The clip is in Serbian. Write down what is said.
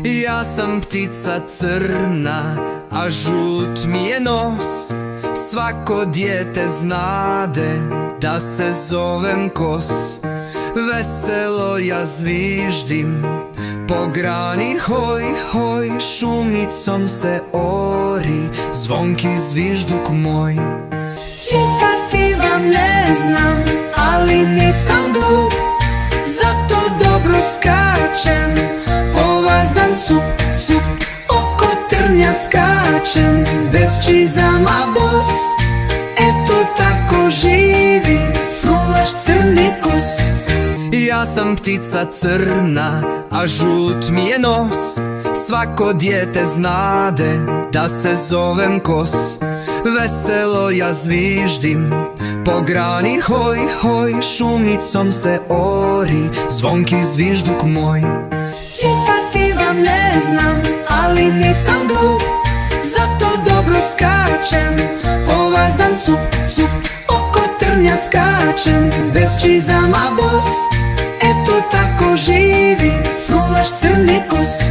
Ja sam ptica crna, a žut mi je nos. Svako dijete znade da se zovem Kos. Veselo ja zviždim po grani, hoj, hoj. Šumicom se ori zvonki zvižduk moj. Čitati vam ne znam, ali nisam glup, zato dobro skačem. Po vazdan cup, cup, oko trnja skačem, bez čizama bos. Eto tako živi frulaš crni Kos. Ja sam ptica crna, a žut mi je nos. Svako dijete znade da se zovem Kos. Veselo ja zviždim po grani, hoj, hoj. Šumicom se ori zvonki zvižduk moj. Čitati vam ne znam, ali nisam glup, zato dobro skačem. Po vazdan cup, cup, oko trnja skačem, bez čizama bos. Eto tako živi frulaš crni Kos.